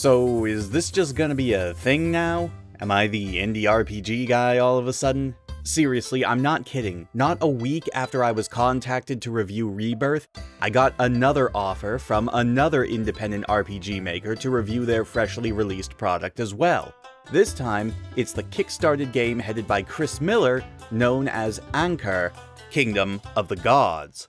So is this just gonna be a thing now? Am I the indie RPG guy all of a sudden? Seriously, I'm not kidding. Not a week after I was contacted to review Rebirth, I got another offer from another independent RPG maker to review their freshly released product as well. This time, it's the kickstarted game headed by Chris Miller, known as Ankur, Kingdom of the Gods.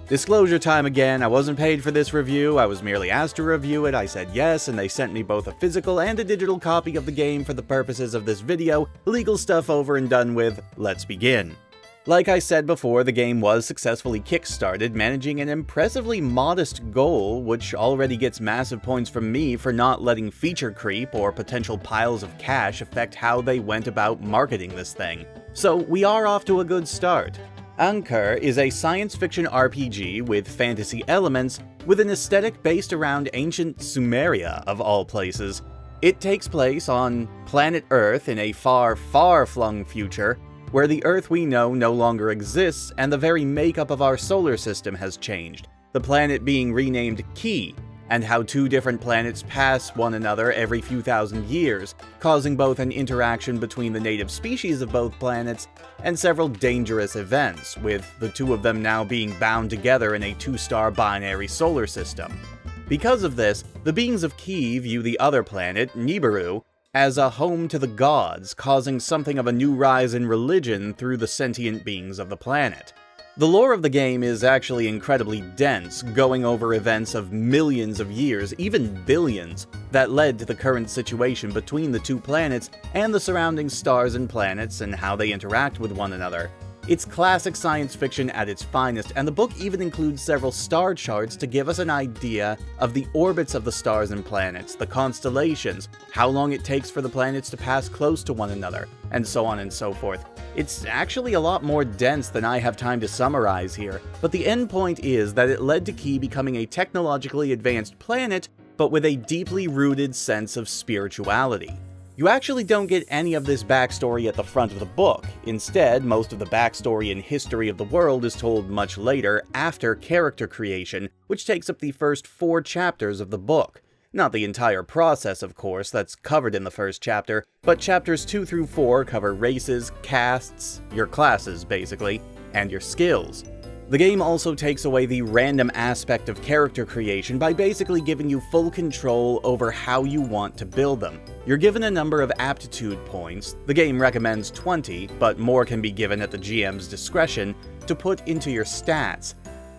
Disclosure time again, I wasn't paid for this review, I was merely asked to review it, I said yes, and they sent me both a physical and a digital copy of the game for the purposes of this video. Legal stuff over and done with, let's begin. Like I said before, the game was successfully kickstarted, managing an impressively modest goal, which already gets massive points from me for not letting feature creep or potential piles of cash affect how they went about marketing this thing. So we are off to a good start. Ankur is a science fiction RPG with fantasy elements, with an aesthetic based around ancient Sumeria, of all places. It takes place on planet Earth in a far, far-flung future, where the Earth we know no longer exists and the very makeup of our solar system has changed, the planet being renamed Caste, and how two different planets pass one another every few thousand years, causing both an interaction between the native species of both planets and several dangerous events, with the two of them now being bound together in a two-star binary solar system. Because of this, the beings of Caste view the other planet, Nibiru, as a home to the gods, causing something of a new rise in religion through the sentient beings of the planet. The lore of the game is actually incredibly dense, going over events of millions of years, even billions, that led to the current situation between the two planets and the surrounding stars and planets and how they interact with one another. It's classic science fiction at its finest, and the book even includes several star charts to give us an idea of the orbits of the stars and planets, the constellations, how long it takes for the planets to pass close to one another, and so on and so forth. It's actually a lot more dense than I have time to summarize here, but the end point is that it led to Caste becoming a technologically advanced planet, but with a deeply rooted sense of spirituality. You actually don't get any of this backstory at the front of the book. Instead, most of the backstory and history of the world is told much later, after character creation, which takes up the first 4 chapters of the book. Not the entire process, of course, that's covered in the first chapter, but chapters 2 through 4 cover races, castes, your classes basically, and your skills. The game also takes away the random aspect of character creation by basically giving you full control over how you want to build them. You're given a number of aptitude points, the game recommends 20, but more can be given at the GM's discretion, to put into your stats.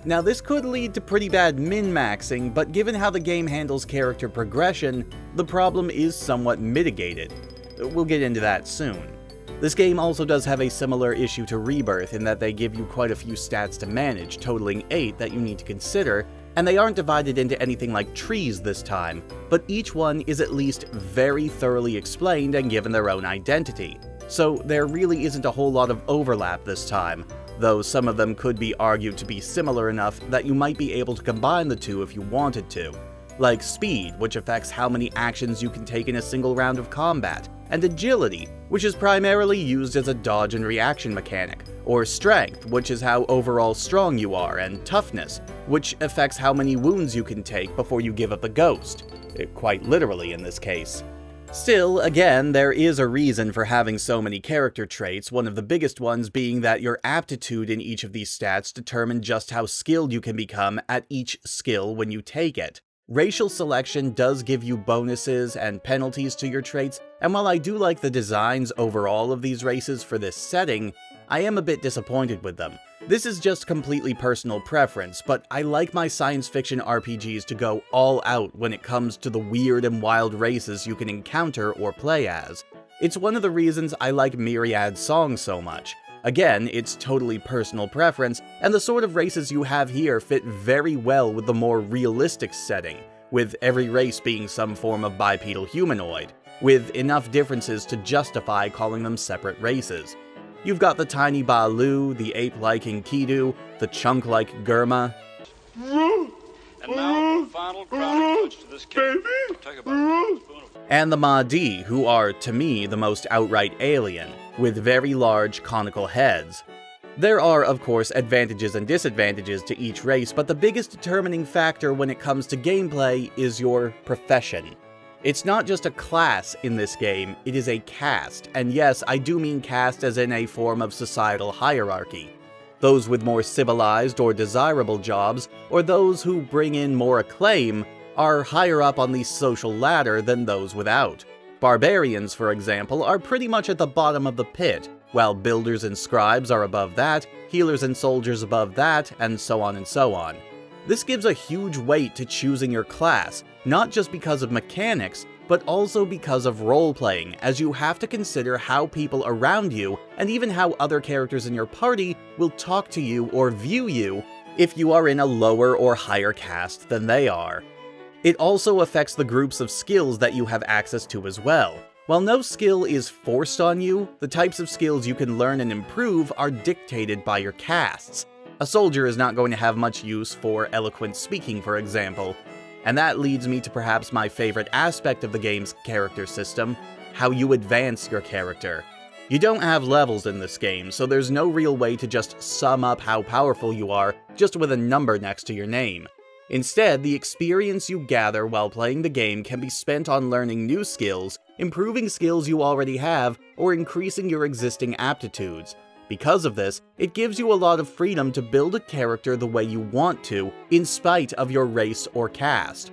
Now this could lead to pretty bad min-maxing, but given how the game handles character progression, the problem is somewhat mitigated. We'll get into that soon. This game also does have a similar issue to Rebirth in that they give you quite a few stats to manage, totaling 8 that you need to consider, and they aren't divided into anything like trees this time, but each one is at least very thoroughly explained and given their own identity. So there really isn't a whole lot of overlap this time, though some of them could be argued to be similar enough that you might be able to combine the two if you wanted to. Like speed, which affects how many actions you can take in a single round of combat, and agility, which is primarily used as a dodge and reaction mechanic, or strength, which is how overall strong you are, and toughness, which affects how many wounds you can take before you give up the ghost, quite literally in this case. Still, again, there is a reason for having so many character traits, one of the biggest ones being that your aptitude in each of these stats determine just how skilled you can become at each skill when you take it. Racial selection does give you bonuses and penalties to your traits, and while I do like the designs overall of these races for this setting, I am a bit disappointed with them. This is just completely personal preference, but I like my science fiction RPGs to go all out when it comes to the weird and wild races you can encounter or play as. It's one of the reasons I like Myriad Song so much. Again, it's totally personal preference, and the sort of races you have here fit very well with the more realistic setting, with every race being some form of bipedal humanoid, with enough differences to justify calling them separate races. You've got the tiny Balu, the ape-like Enkidu, the chunk-like Gurma, And now the final crowning touch to this cake. Take about a spoon of and the Mahdi, who are, to me, the most outright alien, with very large conical heads. There are, of course, advantages and disadvantages to each race, but the biggest determining factor when it comes to gameplay is your profession. It's not just a class in this game, it is a caste, and yes, I do mean caste as in a form of societal hierarchy. Those with more civilized or desirable jobs, or those who bring in more acclaim, are higher up on the social ladder than those without. Barbarians, for example, are pretty much at the bottom of the pit, while builders and scribes are above that, healers and soldiers above that, and so on and so on. This gives a huge weight to choosing your class, not just because of mechanics, but also because of role-playing, as you have to consider how people around you, and even how other characters in your party, will talk to you or view you if you are in a lower or higher caste than they are. It also affects the groups of skills that you have access to as well. While no skill is forced on you, the types of skills you can learn and improve are dictated by your castes. A soldier is not going to have much use for eloquent speaking, for example. And that leads me to perhaps my favorite aspect of the game's character system, how you advance your character. You don't have levels in this game, so there's no real way to just sum up how powerful you are just with a number next to your name. Instead, the experience you gather while playing the game can be spent on learning new skills, improving skills you already have, or increasing your existing aptitudes. Because of this, it gives you a lot of freedom to build a character the way you want to, in spite of your race or caste.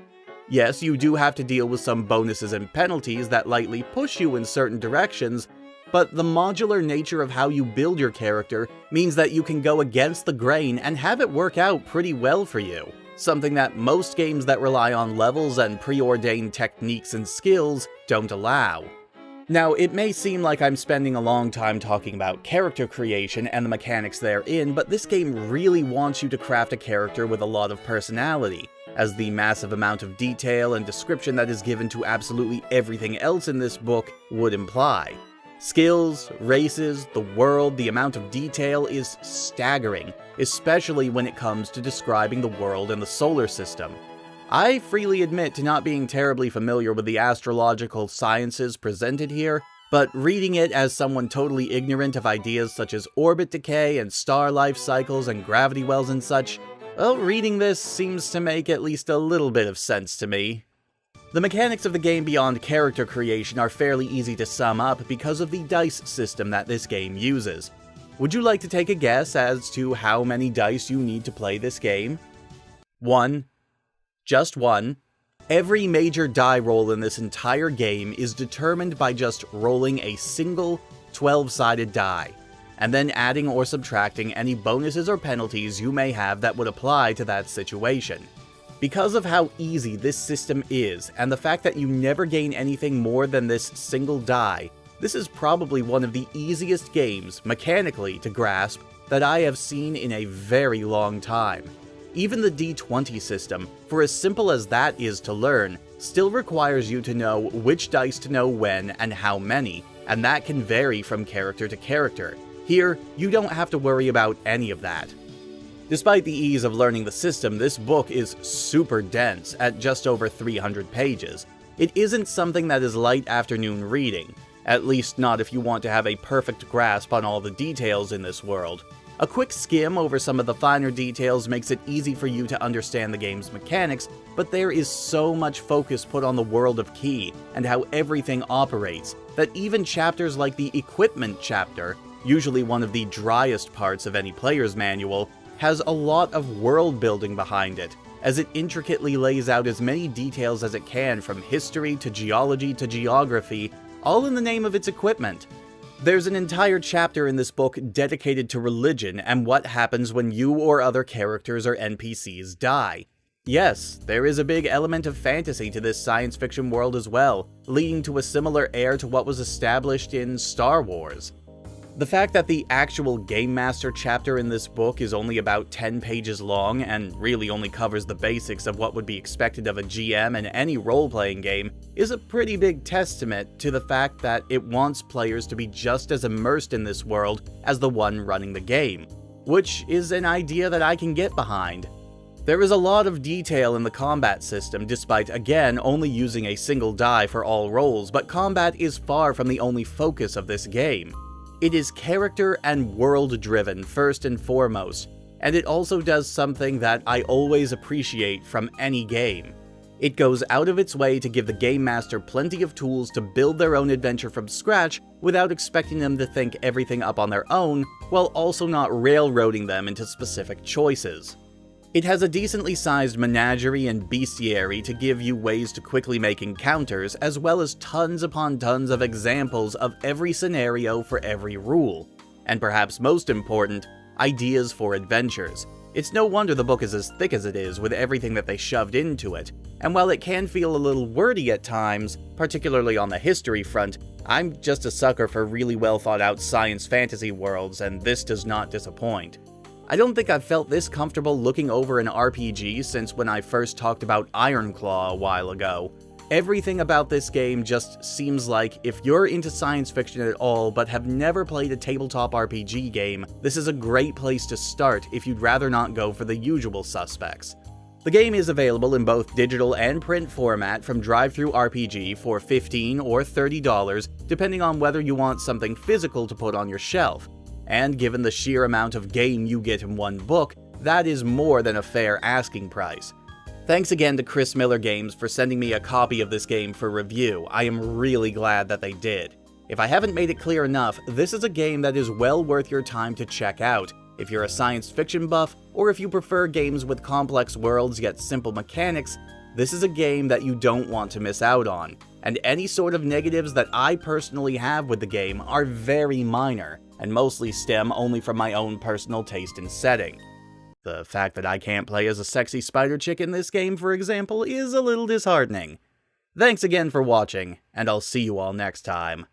Yes, you do have to deal with some bonuses and penalties that lightly push you in certain directions, but the modular nature of how you build your character means that you can go against the grain and have it work out pretty well for you. Something that most games that rely on levels and preordained techniques and skills don't allow. Now, it may seem like I'm spending a long time talking about character creation and the mechanics therein, but this game really wants you to craft a character with a lot of personality, as the massive amount of detail and description that is given to absolutely everything else in this book would imply. Skills, races, the world, the amount of detail is staggering, especially when it comes to describing the world and the solar system. I freely admit to not being terribly familiar with the astrological sciences presented here, but reading it as someone totally ignorant of ideas such as orbit decay and star life cycles and gravity wells and such, well, reading this seems to make at least a little bit of sense to me. The mechanics of the game beyond character creation are fairly easy to sum up because of the dice system that this game uses. Would you like to take a guess as to how many dice you need to play this game? 1. Just 1. Every major die roll in this entire game is determined by just rolling a single 12-sided die, and then adding or subtracting any bonuses or penalties you may have that would apply to that situation. Because of how easy this system is, and the fact that you never gain anything more than this single die, this is probably one of the easiest games, mechanically, to grasp that I have seen in a very long time. Even the D20 system, for as simple as that is to learn, still requires you to know which dice to know when and how many, and that can vary from character to character. Here, you don't have to worry about any of that. Despite the ease of learning the system, this book is super dense at just over 300 pages. It isn't something that is light afternoon reading, at least not if you want to have a perfect grasp on all the details in this world. A quick skim over some of the finer details makes it easy for you to understand the game's mechanics, but there is so much focus put on the world of Key and how everything operates, that even chapters like the equipment chapter, usually one of the driest parts of any player's manual, has a lot of world building behind it, as it intricately lays out as many details as it can from history to geology to geography, all in the name of its equipment. There's an entire chapter in this book dedicated to religion and what happens when you or other characters or NPCs die. Yes, there is a big element of fantasy to this science fiction world as well, leading to a similar air to what was established in Star Wars. The fact that the actual Game Master chapter in this book is only about 10 pages long and really only covers the basics of what would be expected of a GM in any role-playing game is a pretty big testament to the fact that it wants players to be just as immersed in this world as the one running the game, which is an idea that I can get behind. There is a lot of detail in the combat system despite, again, only using a single die for all rolls, but combat is far from the only focus of this game. It is character and world-driven first and foremost, and it also does something that I always appreciate from any game. It goes out of its way to give the game master plenty of tools to build their own adventure from scratch without expecting them to think everything up on their own, while also not railroading them into specific choices. It has a decently sized menagerie and bestiary to give you ways to quickly make encounters, as well as tons upon tons of examples of every scenario for every rule. And perhaps most important, ideas for adventures. It's no wonder the book is as thick as it is with everything that they shoved into it, and while it can feel a little wordy at times, particularly on the history front, I'm just a sucker for really well thought out science fantasy worlds, and this does not disappoint. I don't think I've felt this comfortable looking over an RPG since when I first talked about Ironclaw a while ago. Everything about this game just seems like if you're into science fiction at all but have never played a tabletop RPG game, this is a great place to start if you'd rather not go for the usual suspects. The game is available in both digital and print format from DriveThruRPG for $15 or $30, depending on whether you want something physical to put on your shelf. And given the sheer amount of game you get in one book, that is more than a fair asking price. Thanks again to Chris Miller Games for sending me a copy of this game for review. I am really glad that they did. If I haven't made it clear enough, this is a game that is well worth your time to check out. If you're a science fiction buff, or if you prefer games with complex worlds yet simple mechanics, this is a game that you don't want to miss out on. And any sort of negatives that I personally have with the game are very minor, and mostly stem only from my own personal taste and setting. The fact that I can't play as a sexy spider chick in this game, for example, is a little disheartening. Thanks again for watching, and I'll see you all next time.